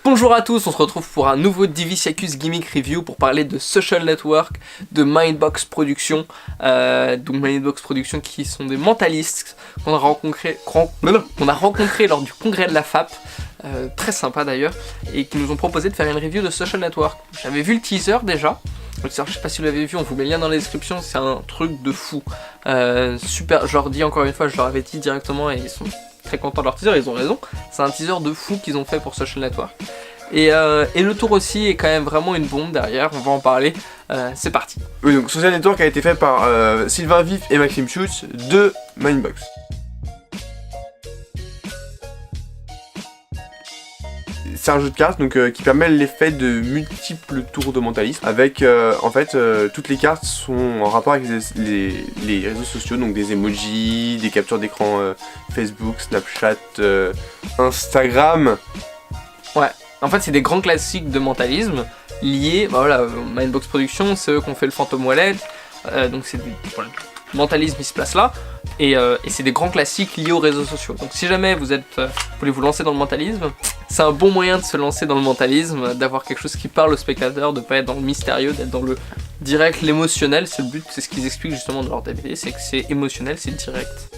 Bonjour à tous, on se retrouve pour un nouveau Diviciacus Gimmick Review pour parler de Social Network, de Mindbox Productions. Donc Mindbox Productions qui sont des mentalistes qu'on a rencontrés lors du congrès de la FAP, très sympa d'ailleurs, et qui nous ont proposé de faire une review de Social Network. J'avais vu le teaser déjà, le teaser, je sais pas si vous l'avez vu, on vous met le lien dans la description, c'est un truc de fou. Super, je leur dis encore une fois, je leur avais dit directement et ils sont très contents de leur teaser, ils ont raison. C'est un teaser de fou qu'ils ont fait pour Social Network. Et le tour aussi est quand même vraiment une bombe derrière, on va en parler, c'est parti. Oui, donc Social Network a été fait par Sylvain Vif et Maxime Schutz de Mindbox. C'est un jeu de cartes donc, qui permet l'effet de multiples tours de mentalisme avec en fait toutes les cartes sont en rapport avec les réseaux sociaux, donc des emojis, des captures d'écran Facebook, Snapchat, Instagram. Ouais, en fait c'est des grands classiques de mentalisme liés, bah voilà, Mindbox Productions, c'est eux qui ont fait le Phantom Wallet, donc c'est voilà, le mentalisme il se place là, et c'est des grands classiques liés aux réseaux sociaux. Donc si jamais vous voulez vous lancer dans le mentalisme, c'est un bon moyen de se lancer dans le mentalisme, d'avoir quelque chose qui parle au spectateur, de pas être dans le mystérieux, d'être dans le direct, l'émotionnel. C'est le but, c'est ce qu'ils expliquent justement dans leur DVD, c'est que c'est émotionnel, c'est direct.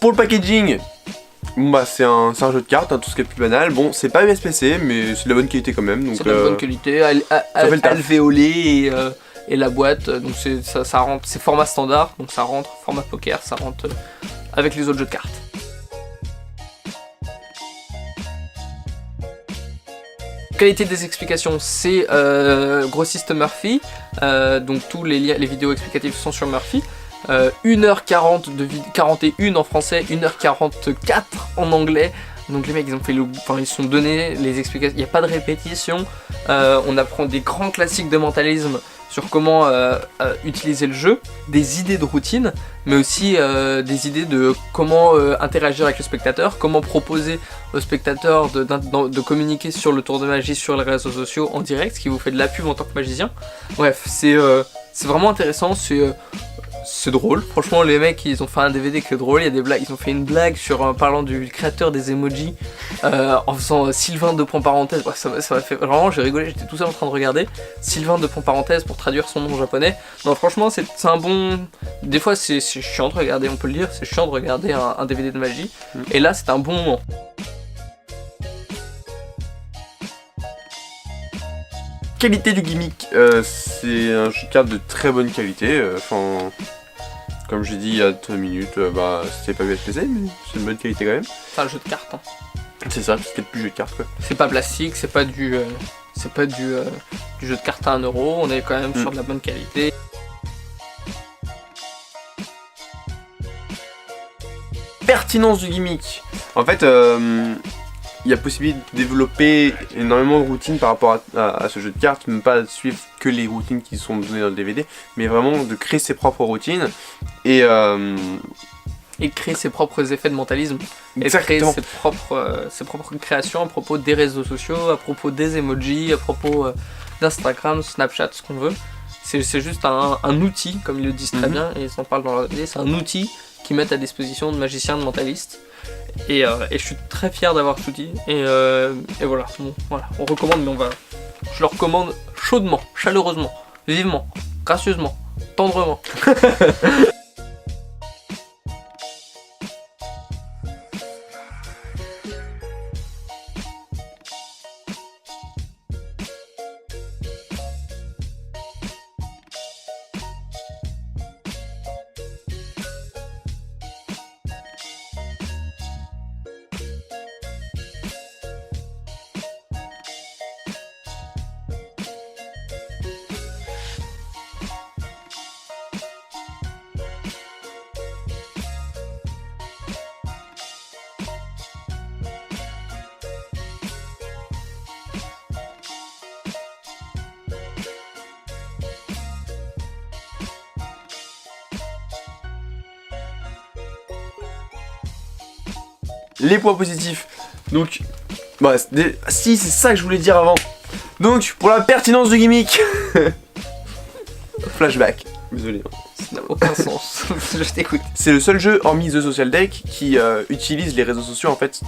Pour le packaging, bah c'est un jeu de cartes, hein, tout ce qui est plus banal. Bon, c'est pas MSPC, mais c'est de la bonne qualité quand même. C'est de la bonne qualité, alvéolé et la boîte, donc ça rentre, c'est format standard, donc ça rentre, format poker, ça rentre avec les autres jeux de cartes. Qualité des explications, c'est grossiste Murphy, donc tous les vidéos explicatives sont sur Murphy. 1h40 41 en français, 1h44 en anglais. Donc les mecs ils sont donnés les explications, il n'y a pas de répétition, on apprend des grands classiques de mentalisme sur comment utiliser le jeu, des idées de routine, mais aussi des idées de comment interagir avec le spectateur, comment proposer au spectateur de communiquer sur le tour de magie sur les réseaux sociaux en direct, ce qui vous fait de la pub en tant que magicien. Bref, c'est vraiment intéressant, c'est drôle. Franchement, les mecs ils ont fait un DVD qui est drôle, il y a des blagues, ils ont fait une blague sur parlant du créateur des emojis en faisant Sylvain de point parenthèse. Ouais, ça m'a fait vraiment, j'ai rigolé, j'étais tout seul en train de regarder Sylvain de point parenthèse pour traduire son nom japonais. Non, franchement, c'est un bon. Des fois, c'est chiant de regarder, on peut le dire, c'est chiant de regarder un DVD de magie. Et là, c'est un bon moment. Qualité du gimmick, c'est un jeu de cartes de très bonne qualité. Comme j'ai dit il y a 2 minutes, bah c'est pas USPC, mais c'est de bonne qualité quand même. C'est un jeu de cartes. Hein. C'est ça, c'était plus jeu de cartes quoi. C'est pas plastique, c'est pas du jeu de cartes à 1€. On est quand même sur de la bonne qualité. Pertinence du gimmick. En fait, il y a possibilité de développer énormément de routines par rapport à ce jeu de cartes, même pas suivre que les routines qui sont données dans le DVD, mais vraiment de créer ses propres routines et créer ses propres effets de mentalisme. Exactement. Et créer ses propres créations à propos des réseaux sociaux, à propos des emojis, à propos d'Instagram, Snapchat, ce qu'on veut. C'est juste un outil, comme ils le disent très bien, et ils en parlent dans leur DVD, c'est un outil qu'ils mettent à disposition de magiciens, de mentalistes. Et je suis très fier d'avoir cet outil. Et voilà, bon, voilà, on recommande, mais je le recommande chaudement, chaleureusement, vivement, gracieusement, tendrement. les points positifs. Donc, bah, si c'est ça que je voulais dire avant. Donc, pour la pertinence du gimmick. Flashback. Désolé. Ça n'a aucun sens. Je t'écoute. C'est le seul jeu, hormis The Social Deck, qui utilise les réseaux sociaux en fait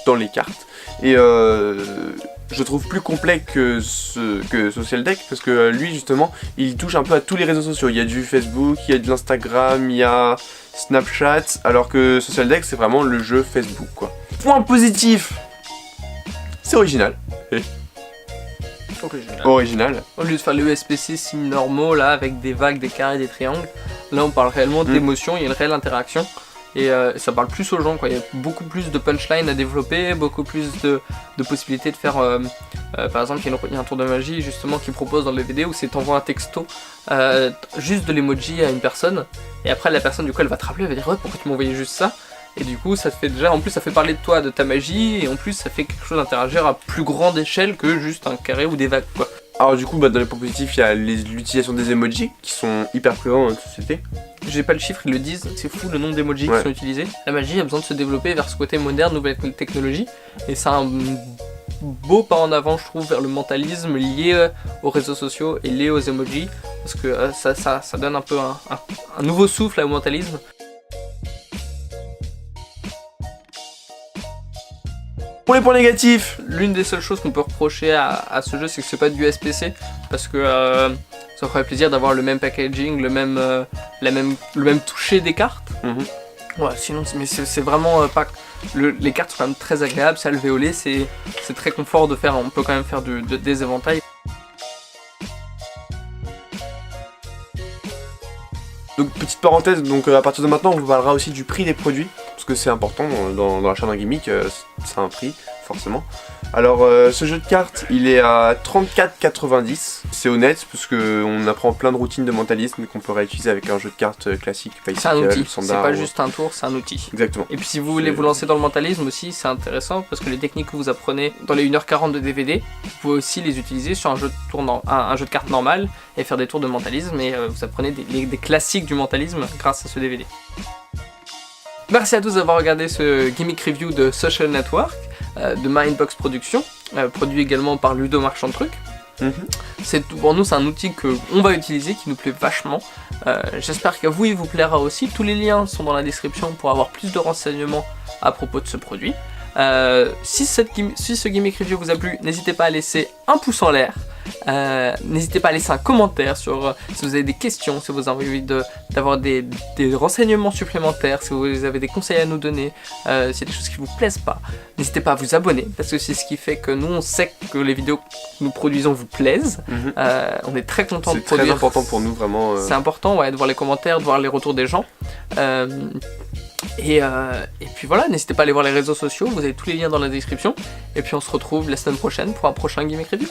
dans les cartes. Et je trouve plus complet que Social Deck, parce que lui justement, il touche un peu à tous les réseaux sociaux. Il y a du Facebook, il y a de l'Instagram, il y a Snapchat, alors que Social Deck c'est vraiment le jeu Facebook quoi. Point positif, c'est original. Original. Au lieu de faire les USPC signes normaux là avec des vagues, des carrés, des triangles, là on parle réellement d'émotion, il y a une réelle interaction et ça parle plus aux gens quoi. Il y a beaucoup plus de punchline à développer, beaucoup plus de possibilités de faire par exemple il y a un tour de magie justement qui propose dans le DVD où c'est t'envoies un texto juste de l'emoji à une personne et après la personne du coup elle va te rappeler, elle va dire ouais pourquoi tu m'as envoyé juste ça. Et du coup ça te fait déjà, en plus ça fait parler de toi, de ta magie, et en plus ça fait quelque chose d'interagir à plus grande échelle que juste un carré ou des vagues quoi. Alors du coup dans les points positifs il y a l'utilisation des emojis qui sont hyper présents dans notre société. J'ai pas le chiffre, ils le disent, c'est fou le nombre d'emojis qui sont utilisés. La magie a besoin de se développer vers ce côté moderne, nouvelle technologie, et c'est un beau pas en avant je trouve vers le mentalisme lié aux réseaux sociaux et lié aux emojis, parce que ça donne un peu un nouveau souffle au mentalisme. Pour les points négatifs, l'une des seules choses qu'on peut reprocher à ce jeu, c'est que c'est pas du SPC, parce que ça ferait plaisir d'avoir le même packaging, le même toucher des cartes. Ouais, sinon, mais c'est vraiment pas... les cartes sont quand même très agréables, c'est alvéolé, c'est très confort de faire, on peut quand même faire des éventails. Donc petite parenthèse, donc à partir de maintenant on vous parlera aussi du prix des produits, parce que c'est important dans l'achat d'un gimmick, c'est un prix forcément. Alors ce jeu de cartes il est à 34,90, c'est honnête parce qu'on apprend plein de routines de mentalisme qu'on peut réutiliser avec un jeu de cartes classique. C'est un outil, c'est pas juste un tour, c'est un outil. Exactement. Et puis si vous voulez vous lancer dans le mentalisme aussi, c'est intéressant parce que les techniques que vous apprenez dans les 1h40 de DVD, vous pouvez aussi les utiliser sur un jeu de cartes normal et faire des tours de mentalisme et vous apprenez des classiques du mentalisme grâce à ce DVD. Merci à tous d'avoir regardé ce gimmick review de Social Network de Mindbox Productions, produit également par Ludo Marchand de Trucs. Pour nous c'est un outil qu'on va utiliser, qui nous plaît vachement. J'espère qu'à vous il vous plaira aussi. Tous les liens sont dans la description pour avoir plus de renseignements à propos de ce produit. Si ce gimmick review vous a plu, n'hésitez pas à laisser un pouce en l'air. N'hésitez pas à laisser un commentaire sur si vous avez des questions, si vous avez envie d'avoir des renseignements supplémentaires, si vous avez des conseils à nous donner, s'il y a des choses qui vous plaisent pas. N'hésitez pas à vous abonner parce que c'est ce qui fait que nous on sait que les vidéos que nous produisons vous plaisent. On est très content de produire. C'est très important pour nous vraiment. C'est important de voir les commentaires, de voir les retours des gens. Et puis voilà, n'hésitez pas à aller voir les réseaux sociaux, vous avez tous les liens dans la description. Et puis on se retrouve la semaine prochaine pour un prochain gimmick review.